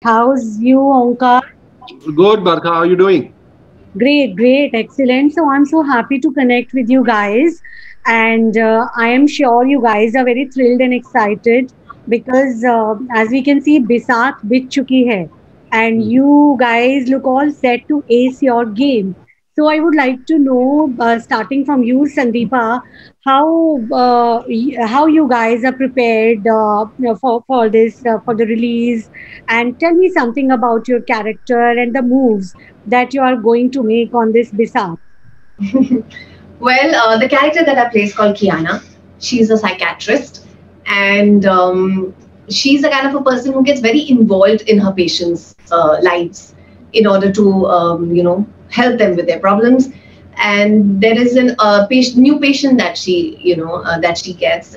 How's you, Omkar? Good, Barkha. How are you doing? Great, great, excellent. So I'm so happy to connect with you guys, and I am sure you guys are very thrilled and excited because, as we can see, Bisat bit chuki hai, and Mhm. you guys look all set to ace your game. So I would like to know, starting from you, Sandeepa, how you guys are prepared for this for the release, and tell me something about your character and the moves that you are going to make on this Bisat. Well, the character that I play is called Kiana. She's a psychiatrist, and she's the kind of a person who gets very involved in her patients' lives in order to, help them with their problems. And there is new patient that she gets,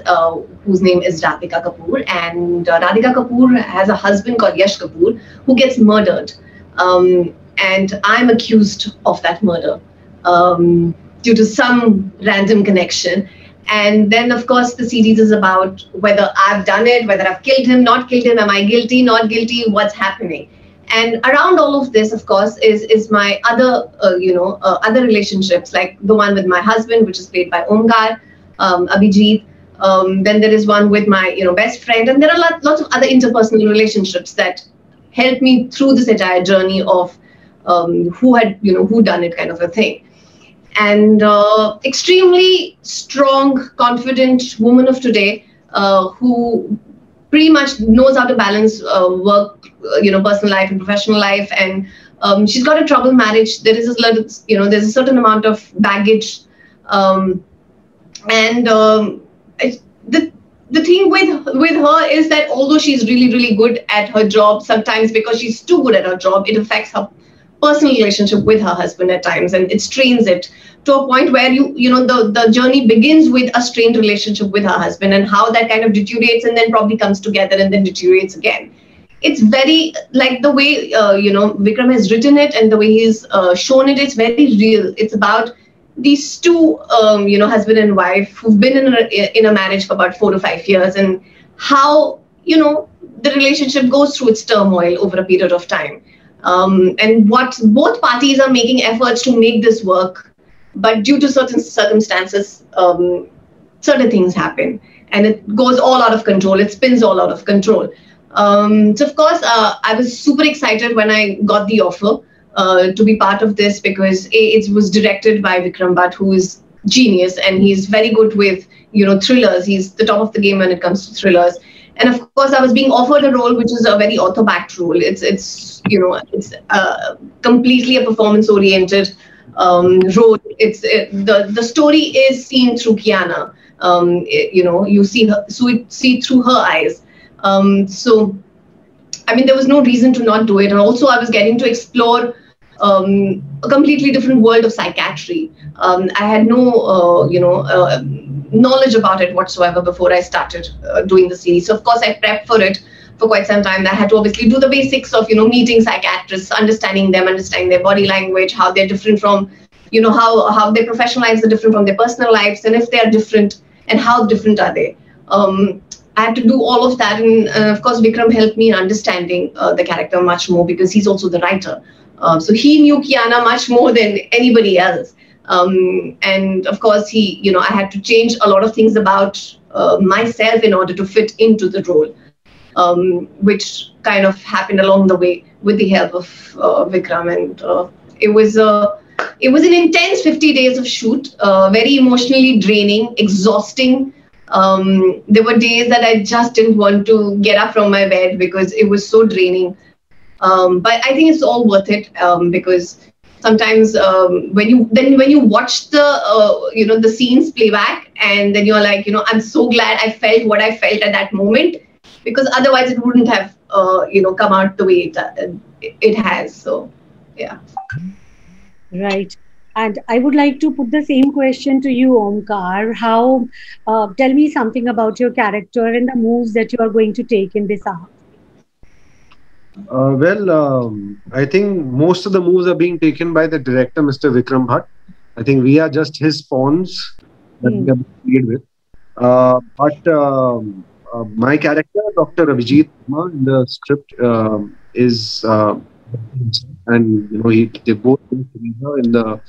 whose name is Radhika Kapoor, and Radhika Kapoor has a husband called Yash Kapoor who gets murdered, and I'm accused of that murder. Due to some random connection. And then, of course, the series is about whether I've done it, whether I've killed him, not killed him, am I guilty, not guilty, what's happening. And around all of this, of course, is my other, other relationships, like the one with my husband, which is played by Omkar, Abhijit. Then there is one with my, best friend, and there are lots of other interpersonal relationships that help me through this entire journey of who done it kind of a thing. And extremely strong, confident woman of today, who pretty much knows how to balance work, personal life and professional life. And she's got a troubled marriage. There is there's a certain amount of baggage, um, and the thing with her is that although she's really good at her job, sometimes because she's too good at her job, it affects her personal relationship with her husband at times, and it strains it to a point where the journey begins with a strained relationship with her husband, and how that kind of deteriorates and then probably comes together and then deteriorates again. It's very like the way Vikram has written it, and the way he's shown it. It's very real. It's about these two husband and wife who've been in a marriage for about 4 to 5 years, and how the relationship goes through its turmoil over a period of time, and what both parties are making efforts to make this work, but due to certain circumstances, certain things happen, and it goes all out of control. It spins all out of control. So of course, I was super excited when I got the offer to be part of this, because it was directed by Vikram Bhatt, who is genius, and he's very good with thrillers. He's the top of the game when it comes to thrillers. And of course, I was being offered a role which is a very author-backed role. It's completely a performance-oriented role. The story is seen through Kiana. You see through her eyes. So I mean, there was no reason to not do it. And also, I was getting to explore a completely different world of psychiatry. I had no, knowledge about it whatsoever before I started doing the series. So, of course, I prepped for it for quite some time. I had to obviously do the basics of, meeting psychiatrists, understanding them, understanding their body language, how they're different from, how their professional lives are different from their personal lives, and if they are different, and how different are they. I had to do all of that, and of course, Vikram helped me in understanding the character much more, because he's also the writer. So he knew Kiana much more than anybody else. And of course, I had to change a lot of things about myself in order to fit into the role, which kind of happened along the way with the help of Vikram. And it was an intense 50 days of shoot, very emotionally draining, exhausting. There were days that I just didn't want to get up from my bed because it was so draining. But I think it's all worth it, because sometimes when you watch the scenes play back, and then you're like, I'm so glad I felt what I felt at that moment, because otherwise it wouldn't have come out the way it has. So yeah. Right. And I would like to put the same question to you, Omkar. Tell me something about your character and the moves that you are going to take in this arc. I think most of the moves are being taken by the director, Mr. Vikram Bhatt. I think we are just his pawns that we Hmm. have played with. But my character, Dr. Abhijit Verma, in the script is, and they both live together in the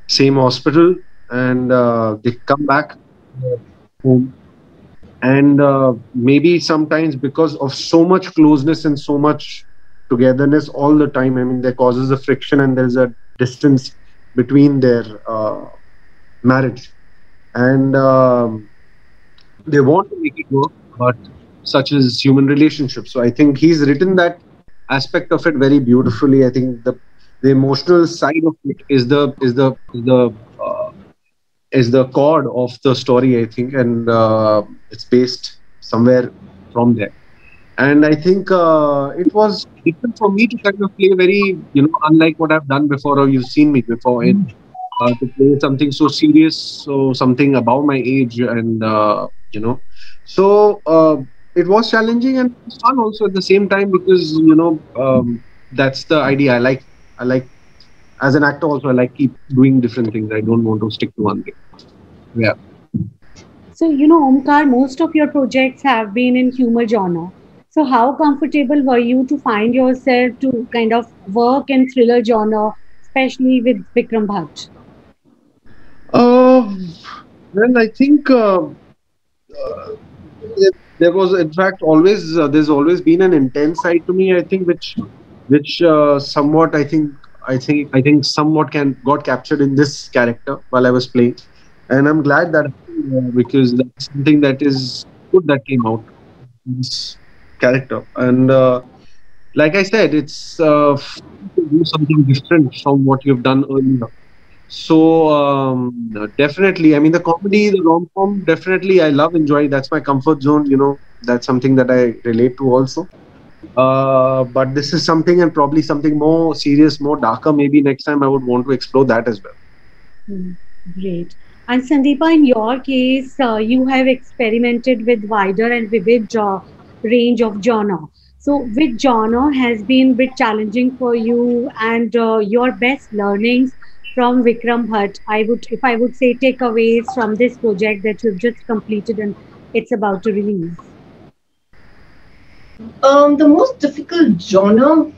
same hospital, and they come back home, and maybe sometimes because of so much closeness and so much togetherness all the time, I mean, there causes a friction and there's a distance between their marriage, and they want to make it work, but such is human relationships. So I think he's written that aspect of it very beautifully. I think the emotional side of it is the cord of the story, I think, and it's based somewhere from there. And I think it was different for me to kind of play very, unlike what I've done before or you've seen me before, in to play something so serious, so something about my age, and so it was challenging and it was fun also at the same time, because that's the idea. I like as an actor also, I like keep doing different things. I don't want to stick to one thing. Yeah. So, Omkar, most of your projects have been in humor genre. So, how comfortable were you to find yourself to kind of work in thriller genre, especially with Vikram Bhatt? Uh, well, I think there was, in fact, always there's always been an intense side to me. I think which somewhat I think somewhat got captured in this character while I was playing, and I'm glad that because that's something that is good that came out in this character, and like I said, it's to do something different from what you've done earlier. So definitely, I mean, the comedy, the rom-com, definitely I love enjoying. That's my comfort zone. That's something that I relate to also. But this is something, and probably something more serious, more darker. Maybe next time I would want to explore that as well. Hmm, great. And Sandeepa, in your case, you have experimented with wider and vivid range of genre. So, which genre has been a bit challenging for you, and your best learnings from Vikram Bhatt? If I would say, takeaways from this project that you've just completed and it's about to release. The most difficult genre,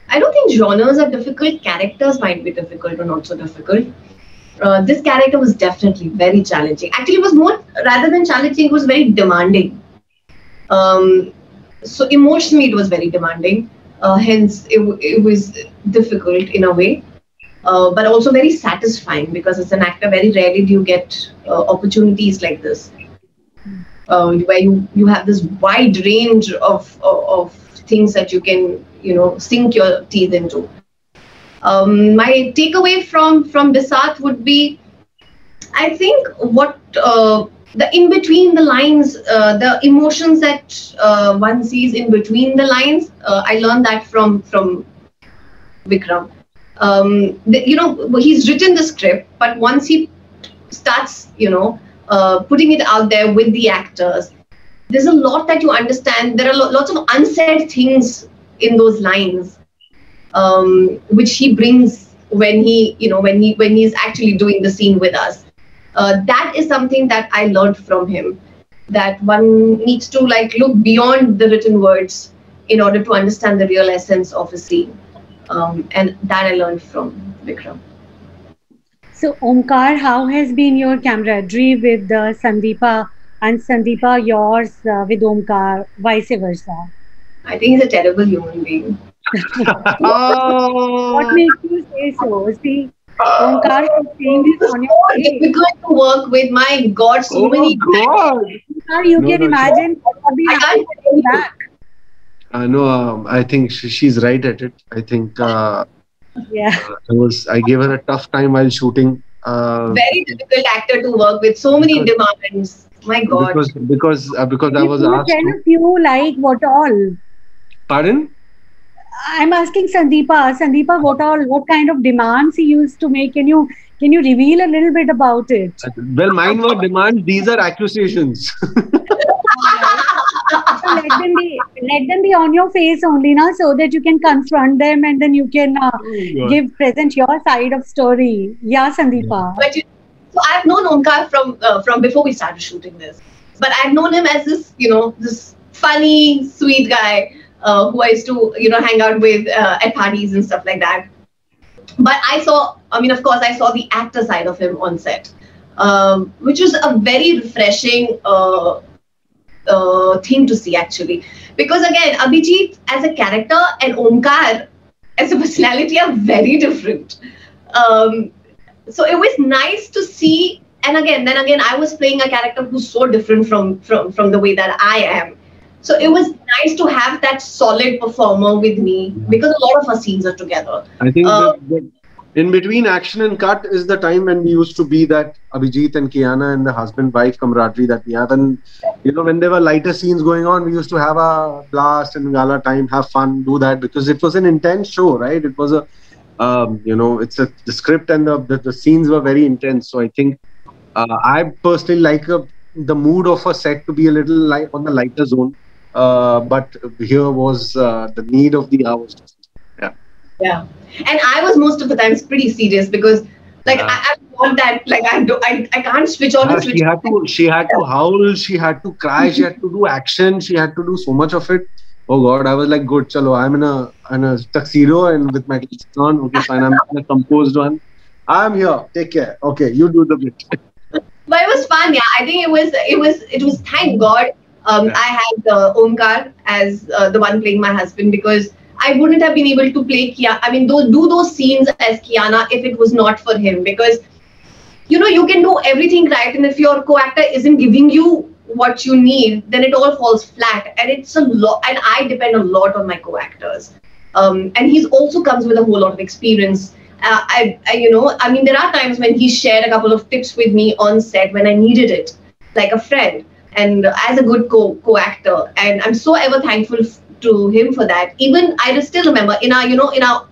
I don't think genres are difficult. Characters might be difficult or not so difficult. This character was definitely very challenging. Actually, it was more, rather than challenging, it was very demanding. So emotionally, it was very demanding. Hence, it was difficult in a way, but also very satisfying, because as an actor, very rarely do you get opportunities like this, where you have this wide range of things that you can sink your teeth into. My takeaway from Bisat would be, I think, what the in between the lines, the emotions that one sees in between the lines. I learned that from Vikram. He's written the script, but once he starts, putting it out there with the actors, there's a lot that you understand. There are lots of unsaid things in those lines, which he brings when he's actually doing the scene with us. That is something that I learned from him, that one needs to look beyond the written words in order to understand the real essence of a scene, and that I learned from Vikram. So, Omkar, how has been your camaraderie with Sandeepa, and Sandeepa yours with Omkar, vice versa? I think he's a terrible human being. What makes you say so? See, Omkar is saying this on your So face. difficult to work with. My God, so many. God! Omkar, you No, can no, imagine what would be I can't happening back. No, I think she's right at it. I think Yeah. I gave her a tough time while shooting. Very difficult actor to work with. So many demands. My God. Because I was You asked tell to. us you like what all? Pardon? I'm asking Sandeepa. Sandeepa, what kind of demands he used to make? Can you reveal a little bit about it? Well, mine were demands. These are accusations. So let them be on your face only, na, so that you can confront them and then you can present your side of story. Yeah, Sandeepa. But so I've known Omkar from before we started shooting this. but I've known him as this, this funny, sweet guy who I used to, hang out with at parties and stuff like that. But of course, I saw the actor side of him on set, which was a very refreshing thing to see, actually. Because again, Abhijit as a character and Omkar as a personality are very different. So it was nice to see. And then again, I was playing a character who's so different from the way that I am. So it was nice to have that solid performer with me, because a lot of our scenes are together. I think in between action and cut is the time when we used to be that Abhijit and Kiana and the husband-wife camaraderie that we have. And, when there were lighter scenes going on, we used to have a blast and gala time, have fun, do that, because it was an intense show, right? It was the script and the scenes were very intense. So I think I personally like the mood of a set to be a little light on the lighter zone. But here was the need of the hours. Yeah, and I was most of the times pretty serious, because I want that, I can't switch on and switch. She had to howl, she had to cry, she had to do action, she had to do so much of it. Oh God, I was like, good, chalo, I'm in a tuxedo and with my glasses on. Okay, fine, I'm in a composed one. I'm here. Take care. Okay, you do the bit. But it was fun, yeah. I think it was. Thank God, I had Omkar as the one playing my husband, because I wouldn't have been able to play do those scenes as Kiana if it was not for him. Because you can do everything right, and if your co-actor isn't giving you what you need, then it all falls flat. And it's a lot, and I depend a lot on my co-actors. And he's also comes with a whole lot of experience. There are times when he shared a couple of tips with me on set when I needed it, like a friend, and as a good co-actor. And I'm so ever thankful to him for that. Even I still remember in our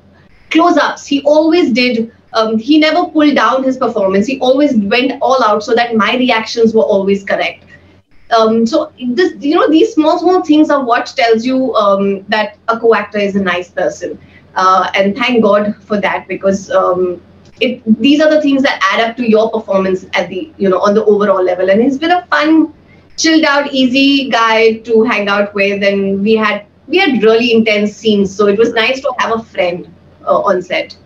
close-ups, he always did. He never pulled down his performance. He always went all out so that my reactions were always correct. So this, these small things are what tells you that a co-actor is a nice person. And thank God for that, because these are the things that add up to your performance at the on the overall level. And he's been a fun, chilled out, easy guy to hang out with, and we had really intense scenes. So it was nice to have a friend on set.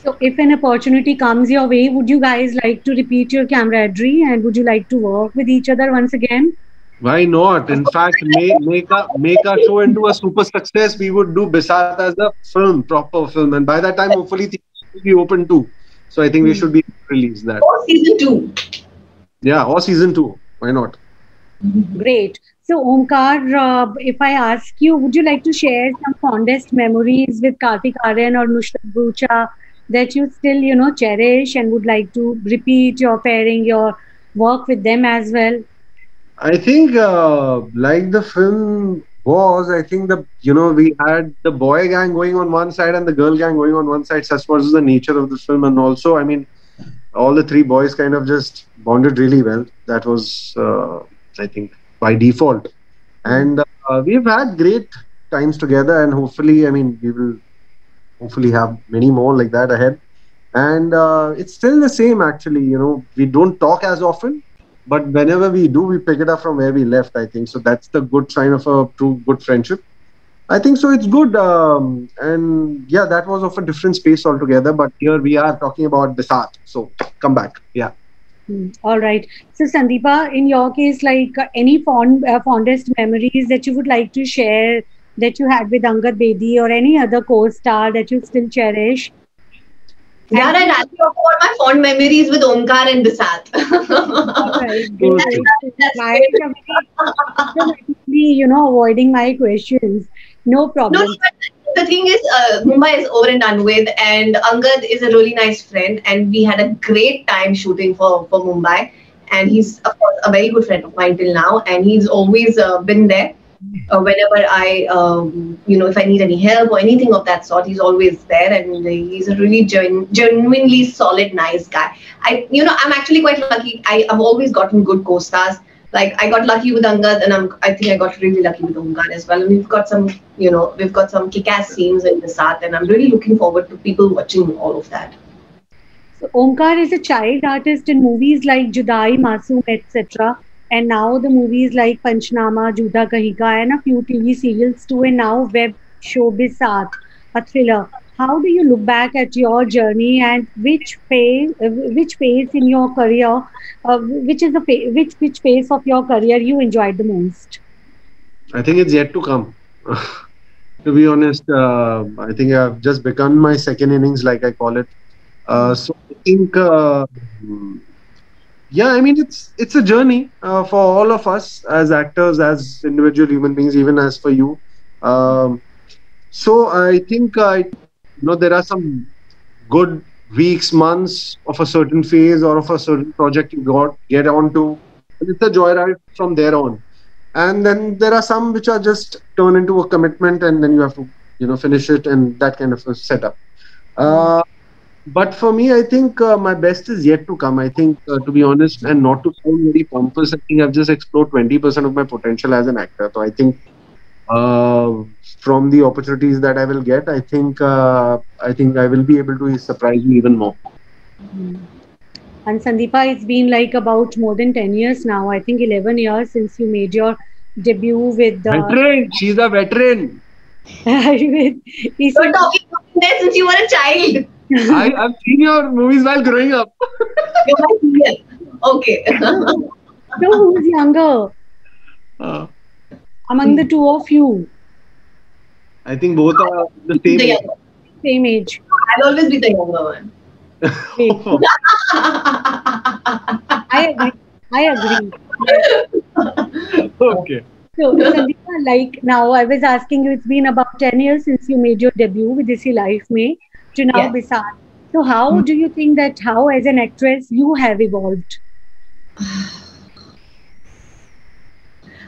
So if an opportunity comes your way, would you guys like to repeat your camaraderie, and would you like to work with each other once again? Why not? In fact, make our show into a super success. We would do Bisat as a film, proper film, and by that time, hopefully, things will be open too. So I think we should be release that. Or season 2. Yeah, or season 2. Why not? Great. So Omkar, if I ask you, would you like to share some fondest memories with Kartik Aaryan or Nusrat Bhucha that you still, cherish and would like to repeat your pairing, your work with them as well? I think like the film was, I think we had the boy gang going on one side and the girl gang going on one side. Such was the nature of the film. And also, all the 3 boys kind of just bonded really well. That was, I think, by default. And we've had great times together, and hopefully, we will hopefully have many more like that ahead. And it's still the same, actually. We don't talk as often, but whenever we do, we pick it up from where we left, I think. So that's the good sign of a true good friendship. I think so. It's good. And yeah, that was of a different space altogether. But here we are talking about Bisat. So come back. Yeah. All right. So Sandeepa, in your case, like any fondest memories that you would like to share that you had with Angad Bedi or any other co-star that you still cherish? Yeah, I'd ask you about my fond memories with Omkar and Bisat. Avoiding my questions. No problem. No, but the thing is, Mumbai is over and done with, and Angad is a really nice friend, and we had a great time shooting for Mumbai. And he's, of course, a very good friend of mine till now, and he's always been there. Whenever I, if I need any help or anything of that sort, he's always there, and he's a really genuinely solid, nice guy. I'm actually quite lucky. I've always gotten good co-stars. Like I got lucky with Angad, and I think I got really lucky with Omkar as well. And we've got some kick-ass scenes in Bisat, and I'm really looking forward to people watching all of that. So Omkar is a child artist in movies like Judai, Masoom, etc. and now the movies like Panchnama, Juda Kahi Ka, and a few TV serials too, and now web show Bisat, a thriller. How do you look back at your journey, and which phase in your career, which is the which phase of your career you enjoyed the most? I think it's yet to come. To be honest, I think I've just begun my second innings, like I call it. So I think, yeah, I mean, it's a journey for all of us as actors, as individual human beings, even as for you. Um, so I think there are some good weeks, months of a certain phase or of a certain project you got get onto. And it's a joyride from there on. And then there are some which are just turn into a commitment, and then you have to finish it, and that kind of a setup. Uh, but for me, I think my best is yet to come. I think, to be honest, and not to sound very pompous, I think I've just explored 20% of my potential as an actor. So I think uh, from the opportunities that I will get, I think I will be able to surprise you even more. Mm. And Sandeepa, it's been like about more than 10 years now. I think 11 years since you made your debut with Veteran, she's a veteran. with You're EC. talking there since you were a child. I've seen your movies while growing up. You're my senior. Okay. So who's younger Uh, among the two of you? I think both are the The same. younger. Same age. I'll always be the younger one. Great. I agree. I agree. Okay. So, Sandeepa, like now, I was asking you, it's been about 10 years since you made your debut with Isi Life Mein to now Yes. Bisar. So, how do you think that how, as an actress, you have evolved?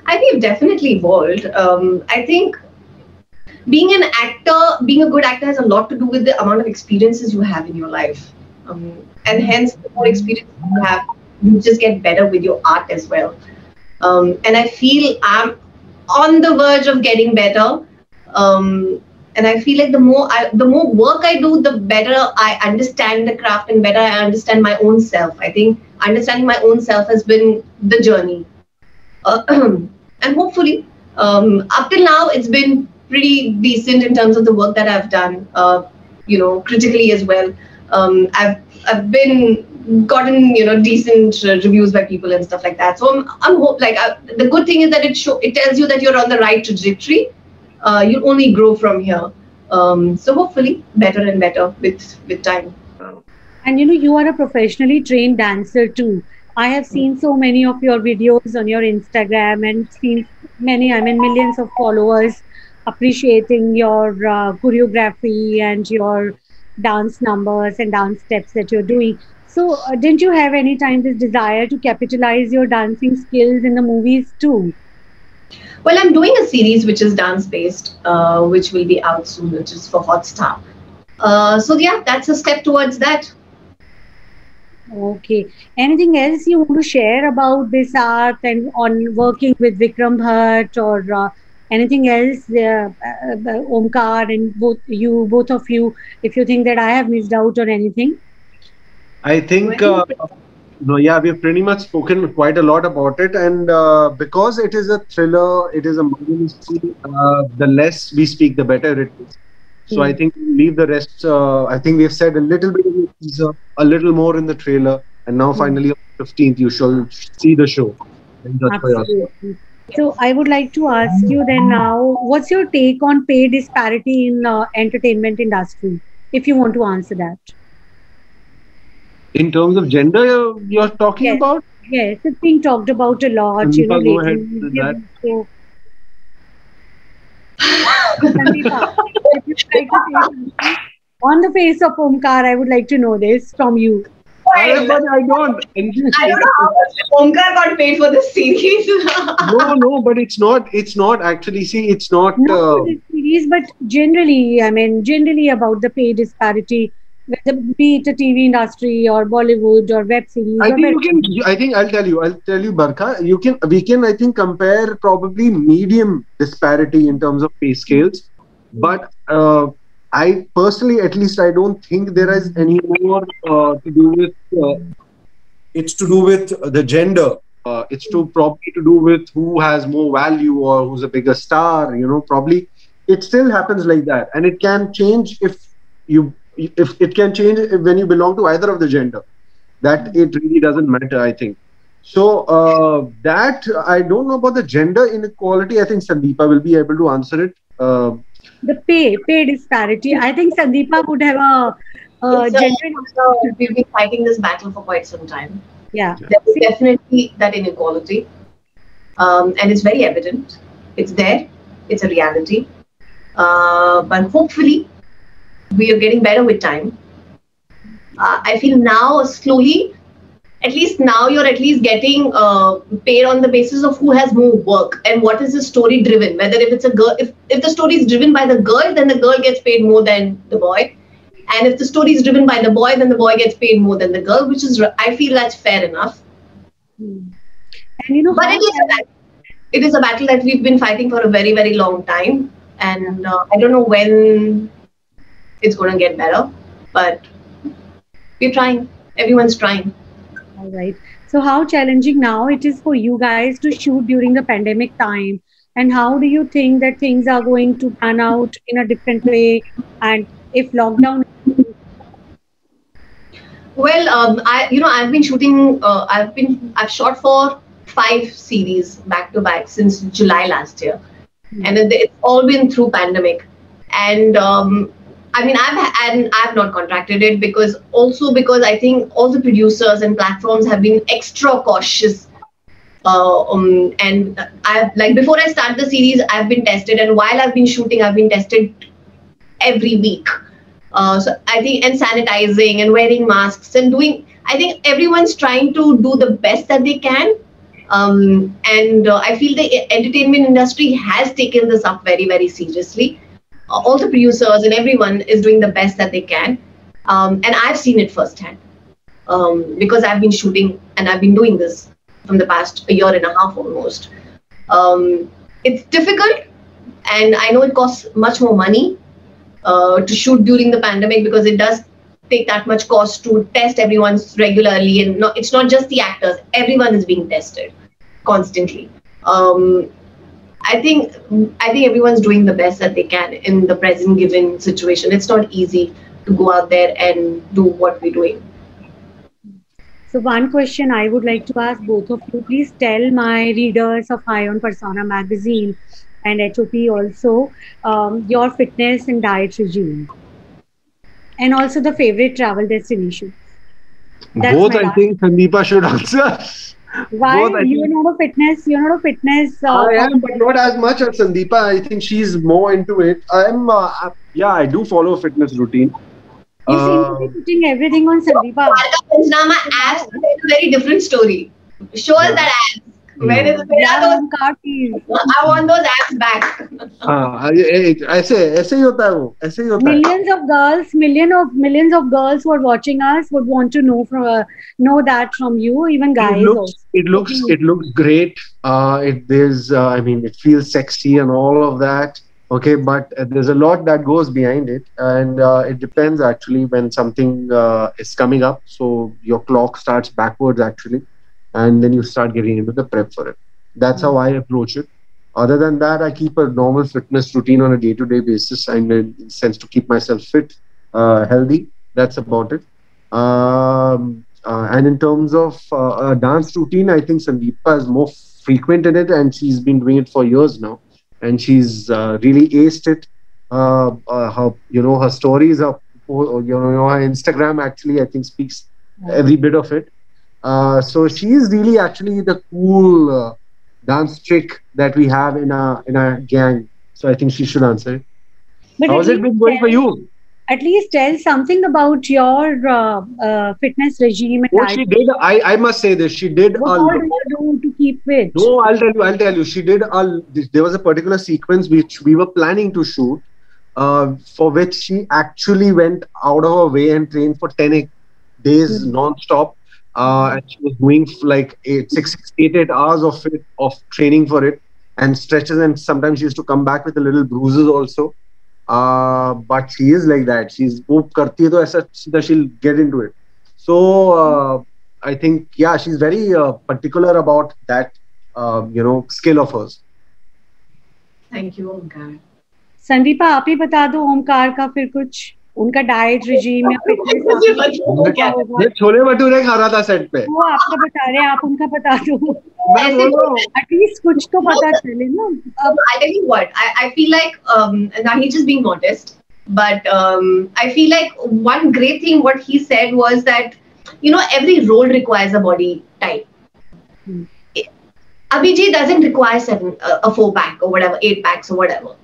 I think you've definitely evolved. I think being an actor, being a good actor has a lot to do with the amount of experiences you have in your life. And hence, the more experience you have, you just get better with your art as well. And I feel I'm on the verge of getting better. And I feel like the more work I do, the better I understand the craft and better I understand my own self. I think understanding my own self has been the journey. Uh, and hopefully, up till now, it's been pretty decent in terms of the work that I've done. Critically as well. I've been gotten decent reviews by people and stuff like that. So the good thing is that it tells you that you're on the right trajectory. You'll only grow from here. So hopefully, better and better with time. And you are a professionally trained dancer too. I have seen so many of your videos on your Instagram and seen many, I mean, millions of followers appreciating your choreography and your dance numbers and dance steps that you're doing. So, didn't you have any time this desire to capitalize your dancing skills in the movies too? Well, I'm doing a series which is dance based, which will be out soon, which is for Hotstar. So yeah, that's a step towards that. Okay. Anything else you want to share about this art and on working with Vikram Bhatt or anything else, Omkar and both of you, if you think that I have missed out on anything? I think, no, yeah, we've pretty much spoken quite a lot about it. And because it is a thriller, it is a murder mystery, the less we speak, the better it is. So I Hmm. think we'll leave the rest. I think we've said a little bit in the teaser, a little more in the trailer. And now Hmm. finally on the 15th, you shall see the show and judge for yourself. Absolutely. So I would like to ask you then now, what's your take on pay disparity in entertainment industry? If you want to answer that. In terms of gender, you're talking Yes, about? yes, it's being talked about a lot, Sandeepa, go ahead lately. with that. So, Sandeepa, if you like to say something on the face of Omkar, I would like to know this from you. But I don't. I don't know how much Omkar got paid for this series. No, but it's not. It's not actually. See, it's not. Not for this series, but generally, I mean, generally about the pay disparity, whether be it a TV industry or Bollywood or web series I or think web. you can. I think I'll tell you. I'll tell you, Barkha. You can. We can. I think compare probably medium disparity in terms of pay scales, but I personally, at least, I don't think there is any more to do with. It's to do with the gender. It's to probably to do with who has more value or who's a bigger star. Probably it still happens like that, and it can change if it can change when you belong to either of the gender. That it really doesn't matter, I think. So that I don't know about the gender inequality. I think Sandeepa will be able to answer it. The pay disparity. I think Sandeepa would have a We've been fighting this battle for quite some time. Yeah. There is definitely that inequality, and it's very evident. It's there. It's a reality. But hopefully, we are getting better with time. I feel now slowly, at least now you're at least getting paid on the basis of who has more work and what is the story driven. Whether if it's a girl, if the story is driven by the girl, then the girl gets paid more than the boy. And if the story is driven by the boy, then the boy gets paid more than the girl, which is, I feel that's fair enough. And but it is a battle that we've been fighting for a very, very long time. And I don't know when it's going to get better, but we're trying. Everyone's trying. All right. So how challenging now it is for you guys to shoot during the pandemic time? And how do you think that things are going to pan out in a different way? And if lockdown... Well, I've been shooting. I've shot for 5 series back to back since July last year, and it's all been through pandemic. And I've not contracted it because I think all the producers and platforms have been extra cautious. And I've before I start the series, I've been tested, and while I've been shooting, I've been tested every week. So I think, and sanitizing and wearing masks and doing, I think everyone's trying to do the best that they can. And I feel the entertainment industry has taken this up very, very seriously. All the producers and everyone is doing the best that they can. And I've seen it firsthand because I've been shooting and I've been doing this from the past 1.5 years almost. It's difficult, and I know it costs much more money to shoot during the pandemic because it does take that much cost to test everyone regularly, and it's not just the actors, everyone is being tested constantly. I think everyone's doing the best that they can in the present given situation. It's not easy to go out there and do what we're doing. So one question I would like to ask both of you, please tell my readers of High on Persona magazine and HOP also your fitness and diet regime, and also the favorite travel destination. Both, I think Sandeepa should answer. Why? You're not a fitness. I am, but not as much as Sandeepa. I think she's more into it. I do follow a fitness routine. You seem to be putting everything on Sandeepa. Panchama abs is a very different story. Show us that abs. Where are those? I want those abs back. ऐसे ही होता है वो. ऐसे ही होता है. Millions of girls who are watching us would want to know that from you, even guys. It looks great. It feels sexy and all of that. Okay, but there's a lot that goes behind it, and it depends actually when something is coming up. So your clock starts backwards actually, and then you start getting into the prep for it. That's how I approach it. Other than that, I keep a normal fitness routine on a day-to-day basis, and in the sense to keep myself fit, healthy. That's about it. And in terms of a dance routine, I think Sandeepa is more frequent in it, and she's been doing it for years now. And she's really aced it. Her stories are, her Instagram actually, I think, speaks every bit of it. So she is really actually the cool dance trick that we have in our gang. So I think she should answer it. But how's it been going for you? At least tell something about your fitness regime. What she did, I must say this, she did. What do you do to keep fit? No, I'll tell you. She did. There was a particular sequence which we were planning to shoot, for which she actually went out of her way and trained for 10 days non-stop. And she was doing like 8 hours of training for it, and stretches, and sometimes she used to come back with a little bruises also. But she is like that. She's move karti hai to aisa that she'll get into it. So I think, yeah, she's very particular about that, skill of hers. Thank you, Omkar. Sandeepa आप ही बता दो ओमकार का फिर कुछ उनका diet regime या fitness मुझे बताओ क्या मैं छोले भटूरे खा रहा था सेट पे। वो आपका बता रहे हैं, आप उनका बता दो। मैं बोल रहा हूँ एटलीस्ट कुछ तो पता चले ना। अब I tell you what, I feel like, now he's just being modest, but I feel like one great thing what he said was that, every role requires a body type. Abhijit doesn't require a 4-pack or whatever, 8-packs or whatever.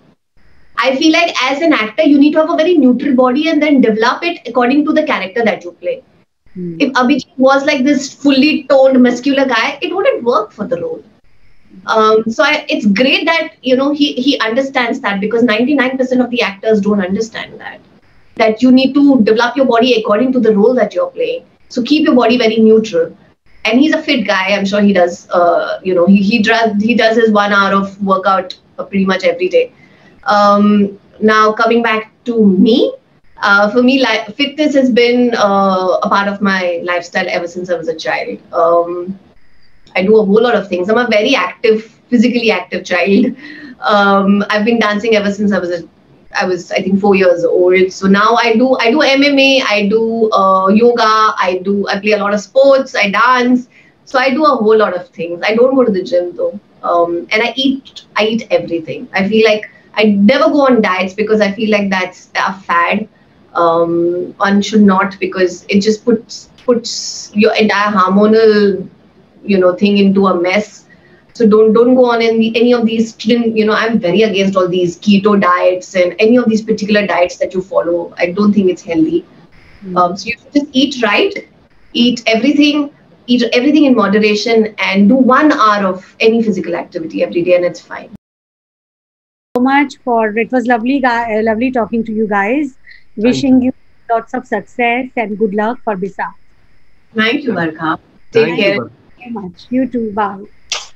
I feel like as an actor, you need to have a very neutral body and then develop it according to the character that you play. If Abhijit was like this fully toned, muscular guy, it wouldn't work for the role. So it's great that he understands that, because 99% of the actors don't understand that you need to develop your body according to the role that you're playing. So keep your body very neutral. And he's a fit guy. I'm sure he does. He does his 1 hour of workout pretty much every day. Now coming back to me, for me, fitness has been a part of my lifestyle ever since I was a child. I do a whole lot of things. I'm a very active, physically active child. I've been dancing ever since I was I think 4 years old. So now I do MMA, I do yoga, I play a lot of sports, I dance. So I do a whole lot of things. I don't go to the gym though. And I eat everything. I feel like I never go on diets because I feel like that's a fad. One should not, because it just puts your entire hormonal thing into a mess. So don't go on any of these. I'm very against all these keto diets and any of these particular diets that you follow. I don't think it's healthy. So you should just eat right, eat everything in moderation, and do 1 hour of any physical activity every day, and it's fine. So much it was lovely talking to you guys. Wishing you lots of success and good luck for Bisa. Thank you, Barkha. Take care. Thank you so much. You too. Bye.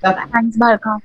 Bye-bye. Thanks, Barkha.